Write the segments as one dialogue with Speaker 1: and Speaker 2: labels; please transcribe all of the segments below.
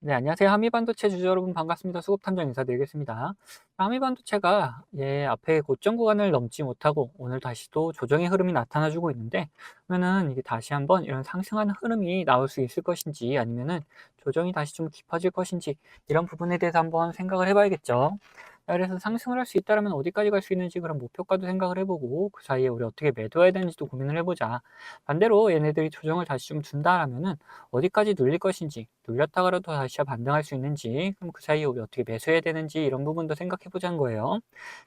Speaker 1: 네, 안녕하세요. 한미반도체 주주 여러분 반갑습니다. 수급탐정 인사드리겠습니다. 한미반도체가 앞에 고점 구간을 넘지 못하고 오늘 다시 또 조정의 흐름이 나타나주고 있는데, 그러면은 이게 다시 한번 이런 상승하는 흐름이 나올 수 있을 것인지, 아니면은 조정이 다시 좀 깊어질 것인지, 이런 부분에 대해서 한번 생각을 해봐야겠죠. 자, 그래서 상승을 할 수 있다면 어디까지 갈 수 있는지 그런 목표가도 생각을 해보고, 그 사이에 우리 어떻게 매도해야 되는지도 고민을 해보자. 반대로 얘네들이 조정을 다시 좀 준다라면은 어디까지 눌릴 것인지, 눌렸다가라도 다시 반등할 수 있는지, 그럼 그 사이에 우리 어떻게 매수해야 되는지, 이런 부분도 생각해 보자는 거예요.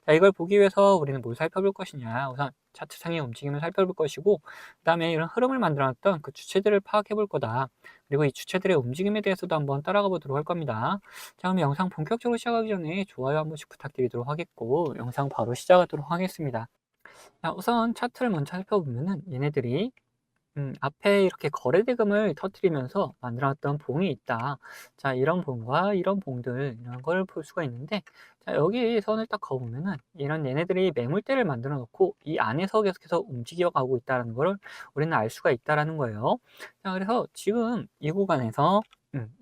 Speaker 1: 자, 이걸 보기 위해서 우리는 뭘 살펴볼 것이냐. 우선 차트상의 움직임을 살펴볼 것이고, 그다음에 이런 흐름을 만들어놨던 그 주체들을 파악해 볼 거다. 그리고 이 주체들의 움직임에 대해서도 한번 따라가 보도록 할 겁니다. 자, 그럼 영상 본격적으로 시작하기 전에 좋아요 한 번씩 부탁드리도록 하겠고, 영상 바로 시작하도록 하겠습니다. 자, 우선 차트를 먼저 살펴보면은 얘네들이 앞에 이렇게 거래대금을 터뜨리면서 만들어놨던 봉이 있다. 자, 이런 봉과 이런 봉들, 이런 걸 볼 수가 있는데, 자, 여기 선을 딱 그어보면은, 이런 얘네들이 매물대를 만들어 놓고, 이 안에서 계속해서 움직여 가고 있다는 걸 우리는 알 수가 있다라는 거예요. 자, 그래서 지금 이 구간에서,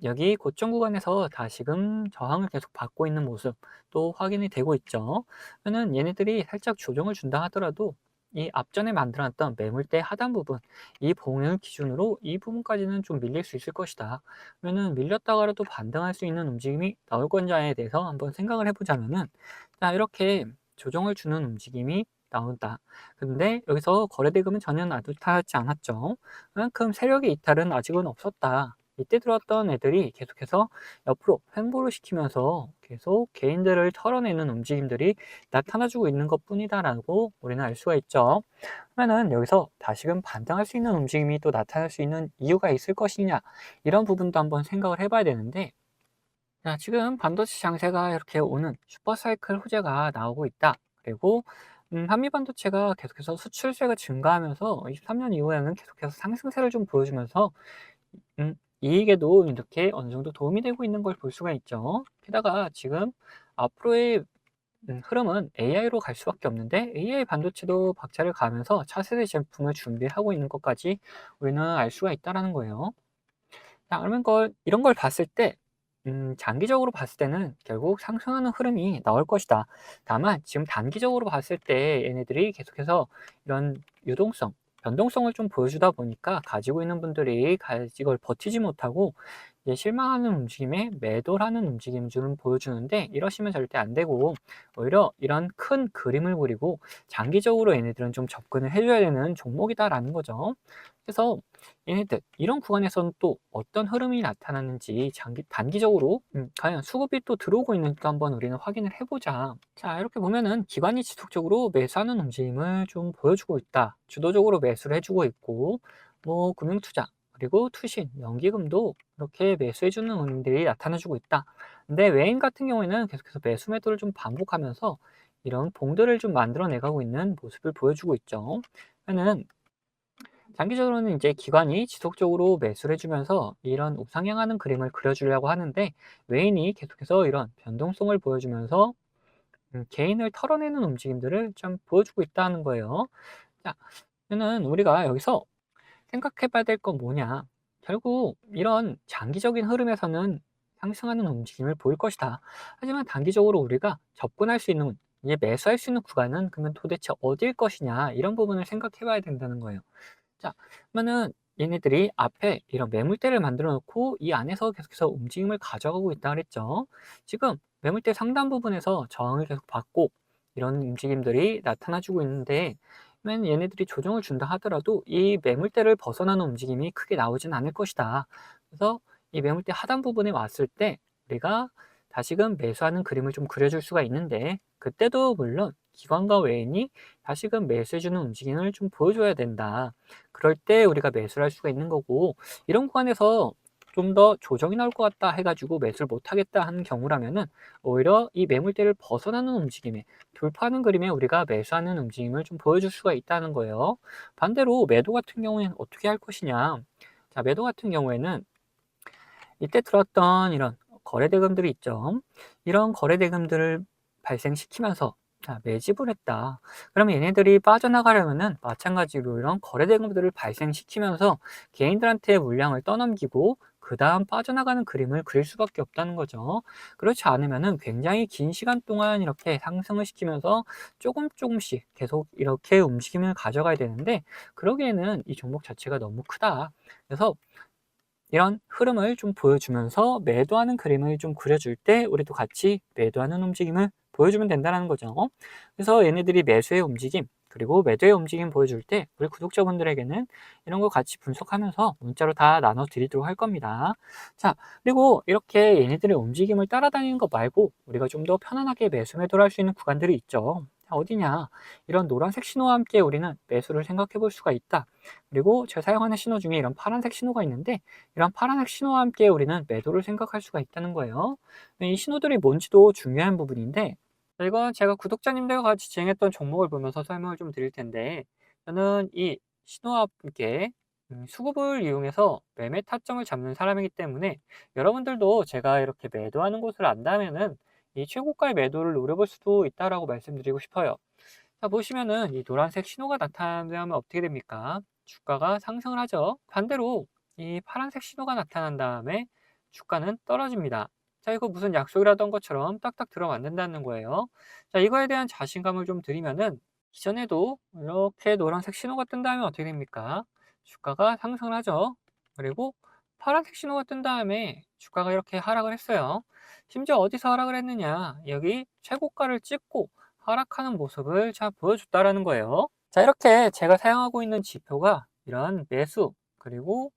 Speaker 1: 여기 고점 구간에서 다시금 저항을 계속 받고 있는 모습, 또 확인이 되고 있죠. 그러면 얘네들이 살짝 조정을 준다 하더라도, 이 앞전에 만들어놨던 매물대 하단 부분, 이 봉을 기준으로 이 부분까지는 좀 밀릴 수 있을 것이다. 그러면은 밀렸다가라도 반등할 수 있는 움직임이 나올 건지에 대해서 한번 생각을 해보자면은, 자, 이렇게 조정을 주는 움직임이 나온다. 근데 여기서 거래대금은 전혀 나타나지 않았죠. 그만큼 세력의 이탈은 아직은 없었다. 이때 들어왔던 애들이 계속해서 옆으로 횡보를 시키면서 계속 개인들을 털어내는 움직임들이 나타나주고 있는 것 뿐이다라고 우리는 알 수가 있죠. 그러면은 여기서 다시금 반등할 수 있는 움직임이 또 나타날 수 있는 이유가 있을 것이냐, 이런 부분도 한번 생각을 해봐야 되는데, 자, 지금 반도체 장세가 이렇게 오는 슈퍼사이클 호재가 나오고 있다. 그리고 한미 반도체가 계속해서 수출세가 증가하면서 23년 이후에는 계속해서 상승세를 좀 보여주면서 이익에도 이렇게 어느 정도 도움이 되고 있는 걸 볼 수가 있죠. 게다가 지금 앞으로의 흐름은 AI로 갈 수밖에 없는데, AI 반도체도 박차를 가면서 차세대 제품을 준비하고 있는 것까지 우리는 알 수가 있다라는 거예요. 자, 그러면 이런 걸 봤을 때, 장기적으로 봤을 때는 결국 상승하는 흐름이 나올 것이다. 다만, 지금 단기적으로 봤을 때 얘네들이 계속해서 이런 유동성, 변동성을 좀 보여주다 보니까 가지고 있는 분들이 이걸 버티지 못하고 이제 실망하는 움직임에 매도를 하는 움직임 좀 보여주는데, 이러시면 절대 안 되고, 오히려 이런 큰 그림을 그리고 장기적으로 얘네들은 좀 접근을 해줘야 되는 종목이다라는 거죠. 그래서 얘네들 이런 구간에서는 또 어떤 흐름이 나타나는지 단기적으로 과연 수급이 또 들어오고 있는지 한번 우리는 확인을 해보자. 자, 이렇게 보면은 기관이 지속적으로 매수하는 움직임을 좀 보여주고 있다. 주도적으로 매수를 해주고 있고, 뭐 금융투자 그리고 투신, 연기금도 이렇게 매수해주는 운들이 나타나주고 있다. 근데 외인 같은 경우에는 계속해서 매수 매도를 좀 반복하면서 이런 봉들을 좀 만들어내가고 있는 모습을 보여주고 있죠. 그러면 장기적으로는 이제 기관이 지속적으로 매수를 해주면서 이런 우상향하는 그림을 그려주려고 하는데, 외인이 계속해서 이런 변동성을 보여주면서 개인을 털어내는 움직임들을 좀 보여주고 있다는 거예요. 자, 그러면 우리가 여기서 생각해 봐야 될 건 뭐냐. 결국 이런 장기적인 흐름에서는 상승하는 움직임을 보일 것이다. 하지만 단기적으로 우리가 접근할 수 있는, 이제 매수할 수 있는 구간은 그러면 도대체 어디일 것이냐, 이런 부분을 생각해 봐야 된다는 거예요. 자, 그러면은 얘네들이 앞에 이런 매물대를 만들어 놓고 이 안에서 계속해서 움직임을 가져가고 있다 그랬죠. 지금 매물대 상단 부분에서 저항을 계속 받고 이런 움직임들이 나타나주고 있는데, 그러면 얘네들이 조정을 준다 하더라도 이 매물대를 벗어나는 움직임이 크게 나오진 않을 것이다. 그래서 이 매물대 하단 부분에 왔을 때 우리가 다시금 매수하는 그림을 좀 그려줄 수가 있는데, 그때도 물론 기관과 외인이 다시금 매수해주는 움직임을 좀 보여줘야 된다. 그럴 때 우리가 매수를 할 수가 있는 거고, 이런 구간에서 좀 더 조정이 나올 것 같다 해가지고 매수를 못 하겠다 하는 경우라면은 오히려 이 매물대를 벗어나는 움직임에, 돌파하는 그림에 우리가 매수하는 움직임을 좀 보여줄 수가 있다는 거예요. 반대로 매도 같은 경우에는 어떻게 할 것이냐. 자, 매도 같은 경우에는 이때 들었던 이런 거래대금들이 있죠. 이런 거래대금들을 발생시키면서 자, 매집을 했다. 그러면 얘네들이 빠져나가려면은 마찬가지로 이런 거래 대금들을 발생시키면서 개인들한테 물량을 떠넘기고 그 다음 빠져나가는 그림을 그릴 수밖에 없다는 거죠. 그렇지 않으면은 굉장히 긴 시간 동안 이렇게 상승을 시키면서 조금 조금씩 계속 이렇게 움직임을 가져가야 되는데, 그러기에는 이 종목 자체가 너무 크다. 그래서 이런 흐름을 좀 보여주면서 매도하는 그림을 좀 그려줄 때 우리도 같이 매도하는 움직임을 보여주면 된다는 거죠. 그래서 얘네들이 매수의 움직임 그리고 매도의 움직임 보여줄 때 우리 구독자분들에게는 이런 거 같이 분석하면서 문자로 다 나눠 드리도록 할 겁니다. 자, 그리고 이렇게 얘네들의 움직임을 따라다니는 거 말고 우리가 좀 더 편안하게 매수 매도를 할 수 있는 구간들이 있죠. 자, 어디냐? 이런 노란색 신호와 함께 우리는 매수를 생각해 볼 수가 있다. 그리고 제가 사용하는 신호 중에 이런 파란색 신호가 있는데, 이런 파란색 신호와 함께 우리는 매도를 생각할 수가 있다는 거예요. 이 신호들이 뭔지도 중요한 부분인데, 이건 제가 구독자님들과 같이 진행했던 종목을 보면서 설명을 좀 드릴 텐데, 저는 이 신호와 함께 수급을 이용해서 매매 타점을 잡는 사람이기 때문에 여러분들도 제가 이렇게 매도하는 곳을 안다면은 이 최고가의 매도를 노려볼 수도 있다라고 말씀드리고 싶어요. 자, 보시면은 이 노란색 신호가 나타나면 어떻게 됩니까? 주가가 상승을 하죠. 반대로 이 파란색 신호가 나타난 다음에 주가는 떨어집니다. 자, 이거 무슨 약속이라던 것처럼 딱딱 들어맞는다는 거예요. 자, 이거에 대한 자신감을 좀 드리면은 이전에도 이렇게 노란색 신호가 뜬 다음에 어떻게 됩니까? 주가가 상승을 하죠. 그리고 파란색 신호가 뜬 다음에 주가가 이렇게 하락을 했어요. 심지어 어디서 하락을 했느냐? 여기 최고가를 찍고 하락하는 모습을 잘 보여줬다라는 거예요. 자, 이렇게 제가 사용하고 있는 지표가 이런 매수 그리고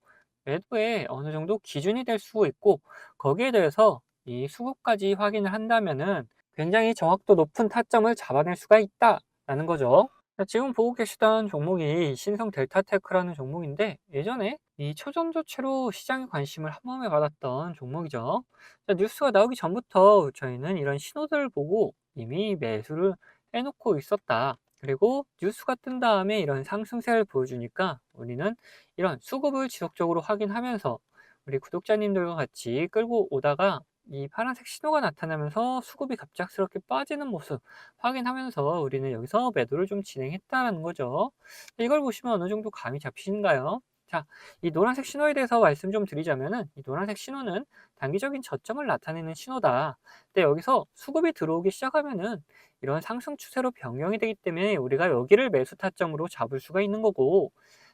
Speaker 1: 매도에 어느 정도 기준이 될 수 있고, 거기에 대해서 이 수급까지 확인을 한다면은 굉장히 정확도 높은 타점을 잡아낼 수가 있다라는 거죠. 자, 지금 보고 계시던 종목이 신성 델타테크라는 종목인데, 예전에 이 초전도체로 시장의 관심을 한 몸에 받았던 종목이죠. 자, 뉴스가 나오기 전부터 저희는 이런 신호들을 보고 이미 매수를 해놓고 있었다. 그리고 뉴스가 뜬 다음에 이런 상승세를 보여주니까 우리는 이런 수급을 지속적으로 확인하면서 우리 구독자님들과 같이 끌고 오다가 이 파란색 신호가 나타나면서 수급이 갑작스럽게 빠지는 모습 확인하면서 우리는 여기서 매도를 좀 진행했다는 거죠. 이걸 보시면 어느 정도 감이 잡히신가요? 자, 이 노란색 신호에 대해서 말씀 좀 드리자면은, 이 노란색 신호는 단기적인 저점을 나타내는 신호다. 근데 여기서 수급이 들어오기 시작하면은 이런 상승 추세로 변경이 되기 때문에 우리가 여기를 매수 타점으로 잡을 수가 있는 거고,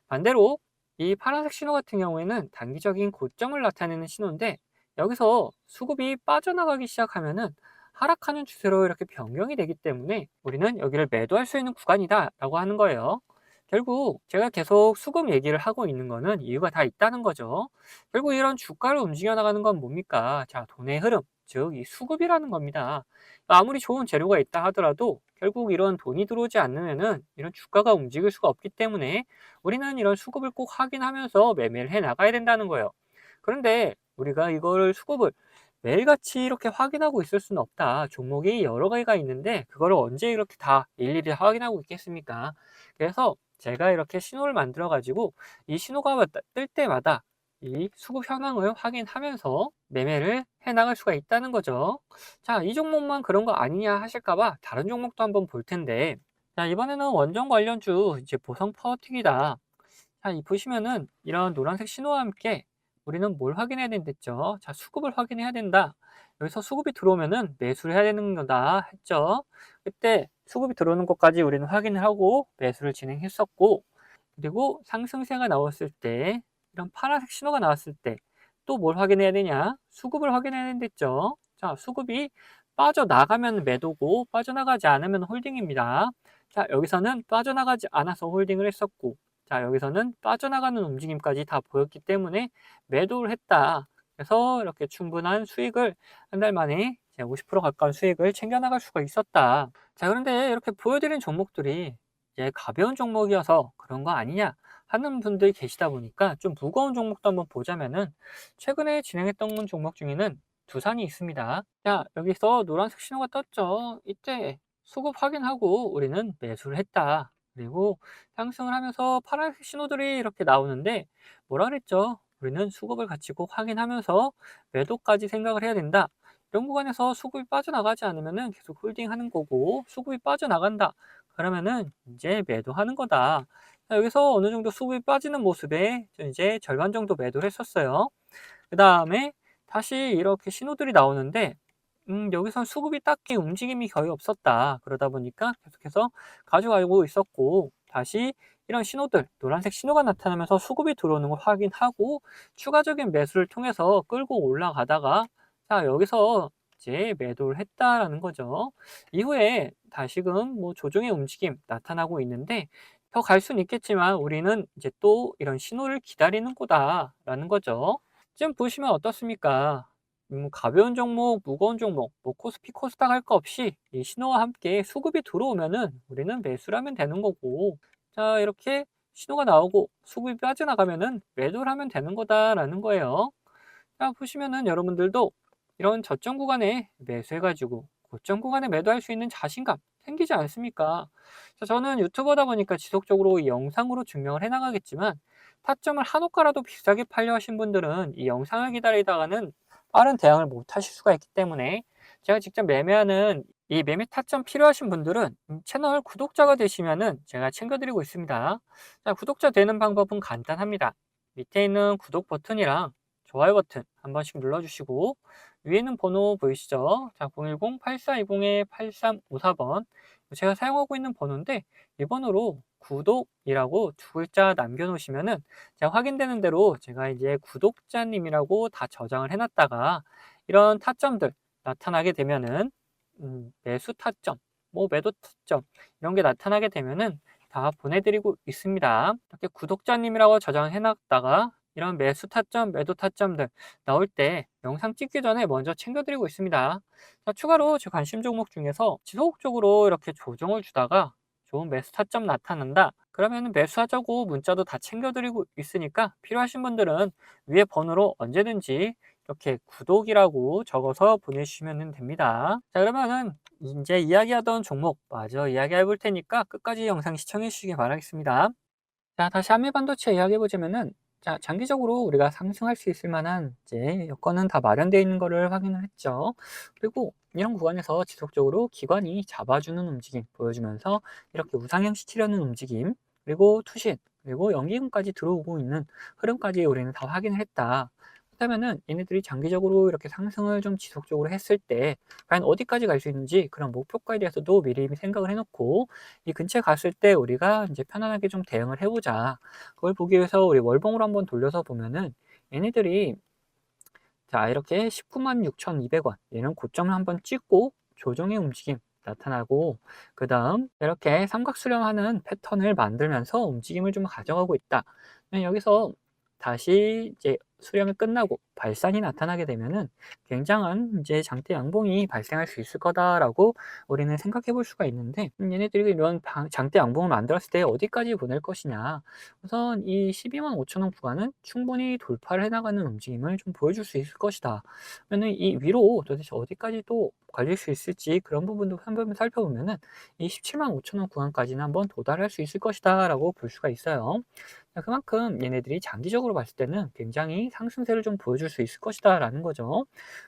Speaker 1: 반대로 이 파란색 신호 같은 경우에는 단기적인 고점을 나타내는 신호인데, 여기서 수급이 빠져나가기 시작하면은 하락하는 추세로 이렇게 변경이 되기 때문에 우리는 여기를 매도할 수 있는 구간이다 라고 하는 거예요. 결국 제가 계속 수급 얘기를 하고 있는 거는 이유가 다 있다는 거죠. 결국 이런 주가를 움직여 나가는 건 뭡니까? 자, 돈의 흐름, 즉 이 수급이라는 겁니다. 아무리 좋은 재료가 있다 하더라도 결국 이런 돈이 들어오지 않으면은 이런 주가가 움직일 수가 없기 때문에 우리는 이런 수급을 꼭 확인하면서 매매를 해 나가야 된다는 거예요. 그런데 우리가 이걸 수급을 매일같이 이렇게 확인하고 있을 수는 없다. 종목이 여러 가지가 있는데 그거를 언제 이렇게 다 일일이 확인하고 있겠습니까? 그래서 제가 이렇게 신호를 만들어 가지고 이 신호가 뜰 때마다 이 수급 현황을 확인하면서 매매를 해 나갈 수가 있다는 거죠. 자, 이 종목만 그런 거 아니냐 하실까 봐 다른 종목도 한번 볼 텐데, 자, 이번에는 원전 관련주 이제 보성 파워틱이다. 자, 이 보시면은 이런 노란색 신호와 함께 우리는 뭘 확인해야 된댔죠? 자, 수급을 확인해야 된다. 여기서 수급이 들어오면은 매수를 해야 되는 거다 했죠. 그때 수급이 들어오는 것까지 우리는 확인을 하고 매수를 진행했었고, 그리고 상승세가 나왔을 때 이런 파란색 신호가 나왔을 때 또 뭘 확인해야 되냐? 수급을 확인해야 된댔죠. 자, 수급이 빠져나가면 매도고 빠져나가지 않으면 홀딩입니다. 자, 여기서는 빠져나가지 않아서 홀딩을 했었고, 자, 여기서는 빠져나가는 움직임까지 다 보였기 때문에 매도를 했다. 그래서 이렇게 충분한 수익을 한 달 만에 50% 가까운 수익을 챙겨나갈 수가 있었다. 자, 그런데 이렇게 보여드린 종목들이 이제 가벼운 종목이어서 그런 거 아니냐 하는 분들이 계시다 보니까 좀 무거운 종목도 한번 보자면은, 최근에 진행했던 종목 중에는 두산이 있습니다. 자, 여기서 노란색 신호가 떴죠. 이때 수급 확인하고 우리는 매수를 했다. 그리고 상승을 하면서 파란색 신호들이 이렇게 나오는데 뭐라 그랬죠? 우리는 수급을 같이 꼭 확인하면서 매도까지 생각을 해야 된다. 이런 구간에서 수급이 빠져나가지 않으면은 계속 홀딩하는 거고, 수급이 빠져나간다. 그러면은 이제 매도하는 거다. 자, 여기서 어느 정도 수급이 빠지는 모습에 이제 절반 정도 매도를 했었어요. 그 다음에 다시 이렇게 신호들이 나오는데, 여기선 수급이 딱히 움직임이 거의 없었다. 그러다 보니까 계속해서 가져가고 있었고, 다시 이런 신호들, 노란색 신호가 나타나면서 수급이 들어오는 걸 확인하고, 추가적인 매수를 통해서 끌고 올라가다가, 자, 여기서 이제 매도를 했다라는 거죠. 이후에 다시금 뭐 조정의 움직임 나타나고 있는데, 더 갈 수는 있겠지만, 우리는 이제 또 이런 신호를 기다리는 거다라는 거죠. 지금 보시면 어떻습니까? 가벼운 종목, 무거운 종목, 뭐 코스피, 코스닥 할 거 없이 이 신호와 함께 수급이 들어오면은 우리는 매수를 하면 되는 거고, 자, 이렇게 신호가 나오고 수급이 빠져나가면은 매도를 하면 되는 거다라는 거예요. 자, 보시면은 여러분들도 이런 저점 구간에 매수해가지고 고점 구간에 매도할 수 있는 자신감 생기지 않습니까? 자, 저는 유튜버다 보니까 지속적으로 이 영상으로 증명을 해나가겠지만, 타점을 한 호가라도 비싸게 팔려 하신 분들은 이 영상을 기다리다가는 빠른 대응을 못 하실 수가 있기 때문에, 제가 직접 매매하는 이 매매 타점 필요하신 분들은 채널 구독자가 되시면은 제가 챙겨드리고 있습니다. 자, 구독자 되는 방법은 간단합니다. 밑에 있는 구독 버튼이랑 좋아요 버튼 한 번씩 눌러주시고, 위에는 번호 보이시죠? 자, 010-8420-8354번. 제가 사용하고 있는 번호인데, 이 번호로 구독이라고 두 글자 남겨놓으시면은 제가 확인되는 대로 제가 이제 구독자님이라고 다 저장을 해놨다가, 이런 타점들 나타나게 되면은 매수 타점, 뭐 매도 타점 이런 게 나타나게 되면은 다 보내드리고 있습니다. 이렇게 구독자님이라고 저장해 놨다가 이런 매수 타점, 매도 타점들 나올 때 영상 찍기 전에 먼저 챙겨드리고 있습니다. 자, 추가로 제 관심 종목 중에서 지속적으로 이렇게 조정을 주다가 좋은 매수 타점 나타난다. 그러면 매수하자고 문자도 다 챙겨드리고 있으니까, 필요하신 분들은 위에 번호로 언제든지 이렇게 구독이라고 적어서 보내주시면 됩니다. 자, 그러면은 이제 이야기하던 종목 마저 이야기해 볼 테니까 끝까지 영상 시청해 주시기 바라겠습니다. 자, 다시 한미반도체 이야기해 보자면은, 자, 장기적으로 우리가 상승할 수 있을 만한 이제 여건은 다 마련되어 있는 것을 확인을 했죠. 그리고 이런 구간에서 지속적으로 기관이 잡아주는 움직임 보여주면서 이렇게 우상향시 치려는 움직임, 그리고 투신, 그리고 연기금까지 들어오고 있는 흐름까지 우리는 다 확인을 했다. 그렇다면은 얘네들이 장기적으로 이렇게 상승을 좀 지속적으로 했을 때 과연 어디까지 갈 수 있는지, 그런 목표가에 대해서도 미리 생각을 해놓고, 이 근처에 갔을 때 우리가 이제 편안하게 좀 대응을 해보자. 그걸 보기 위해서 우리 월봉으로 한번 돌려서 보면은, 얘네들이 자, 이렇게 19만 6,200원 얘는 고점을 한번 찍고 조정의 움직임 나타나고, 그 다음 이렇게 삼각 수렴하는 패턴을 만들면서 움직임을 좀 가져가고 있다. 여기서 다시 이제 수렴이 끝나고 발산이 나타나게 되면은 굉장한 이제 장대 양봉이 발생할 수 있을 거다라고 우리는 생각해 볼 수가 있는데, 얘네들이 이런 장대 양봉을 만들었을 때 어디까지 보낼 것이냐. 우선 이 12만 5천 원 구간은 충분히 돌파를 해나가는 움직임을 좀 보여줄 수 있을 것이다. 그러면 이 위로 도대체 어디까지 또 걸릴 수 있을지, 그런 부분도 한번 살펴보면은 이 17만 5천 원 구간까지는 한번 도달할 수 있을 것이다라고 볼 수가 있어요. 그만큼 얘네들이 장기적으로 봤을 때는 굉장히 상승세를 좀 보여줄 수 있을 것이다라는 거죠.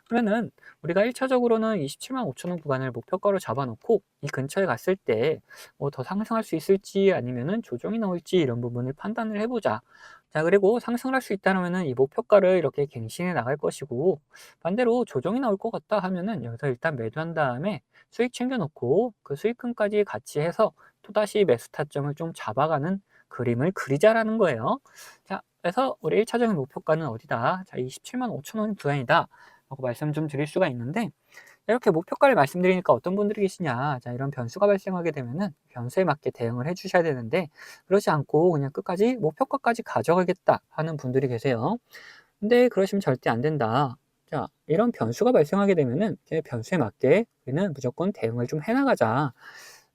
Speaker 1: 그러면은 우리가 1차적으로는 27만 5천 원 구간을 목표가로 잡아놓고, 이 근처에 갔을 때 뭐 더 상승할 수 있을지 아니면은 조정이 나올지 이런 부분을 판단을 해보자. 자, 그리고 상승을 할 수 있다면은 이 목표가를 이렇게 갱신해 나갈 것이고, 반대로 조정이 나올 것 같다 하면은 여기서 일단 매도한 다음에 수익 챙겨놓고 그 수익금까지 같이 해서 또다시 매수 타점을 좀 잡아가는 그림을 그리자라는 거예요. 자, 그래서 우리 1차적인 목표가는 어디다? 자, 27만 5천 원 구간이다 라고 말씀 좀 드릴 수가 있는데, 이렇게 목표가를 말씀드리니까 어떤 분들이 계시냐, 자, 이런 변수가 발생하게 되면은 변수에 맞게 대응을 해 주셔야 되는데, 그러지 않고 그냥 끝까지 목표가까지 가져가겠다 하는 분들이 계세요. 근데 그러시면 절대 안 된다. 자, 이런 변수가 발생하게 되면은 그 변수에 맞게 우리는 무조건 대응을 좀 해나가자.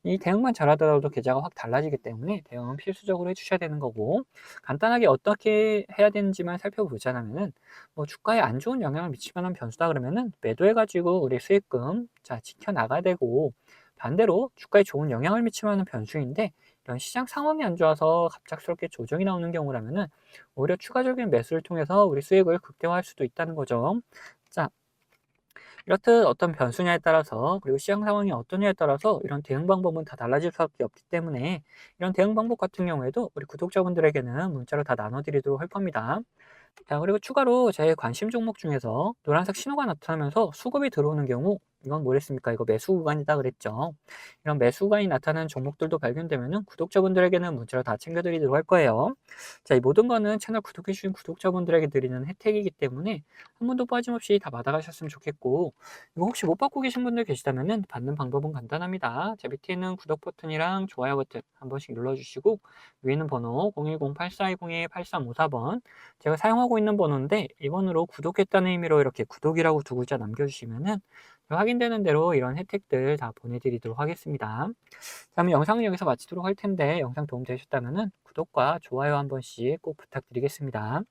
Speaker 1: 이 대응만 잘하더라도 계좌가 확 달라지기 때문에 대응은 필수적으로 해주셔야 되는 거고, 간단하게 어떻게 해야 되는지만 살펴보자면은, 뭐 주가에 안 좋은 영향을 미칠 만한 변수다 그러면은 매도해가지고 우리 수익금 자 지켜나가야 되고, 반대로 주가에 좋은 영향을 미칠 만한 변수인데 이런 시장 상황이 안 좋아서 갑작스럽게 조정이 나오는 경우라면은 오히려 추가적인 매수를 통해서 우리 수익을 극대화할 수도 있다는 거죠. 자, 이렇듯 어떤 변수냐에 따라서 그리고 시장 상황이 어떠냐에 따라서 이런 대응 방법은 다 달라질 수밖에 없기 때문에 이런 대응 방법 같은 경우에도 우리 구독자분들에게는 문자로 다 나눠드리도록 할 겁니다. 자, 그리고 추가로 제 관심 종목 중에서 노란색 신호가 나타나면서 수급이 들어오는 경우 이건 뭐랬습니까? 이거 매수 구간이다 그랬죠. 이런 매수 구간이 나타나는 종목들도 발견되면은 구독자분들에게는 문자로 다 챙겨드리도록 할 거예요. 자, 이 모든 거는 채널 구독해주신 구독자분들에게 드리는 혜택이기 때문에 한 번도 빠짐없이 다 받아가셨으면 좋겠고, 이거 혹시 못 받고 계신 분들 계시다면은 받는 방법은 간단합니다. 자, 밑에 있는 구독 버튼이랑 좋아요 버튼 한 번씩 눌러주시고, 위에 있는 번호 010-8420-8354번 제가 사용하고 있는 번호인데 이번으로 구독했다는 의미로 이렇게 구독이라고 두 글자 남겨주시면은 확인되는 대로 이런 혜택들 다 보내드리도록 하겠습니다. 그럼 영상은 여기서 마치도록 할 텐데 영상 도움 되셨다면은 구독과 좋아요 한 번씩 꼭 부탁드리겠습니다.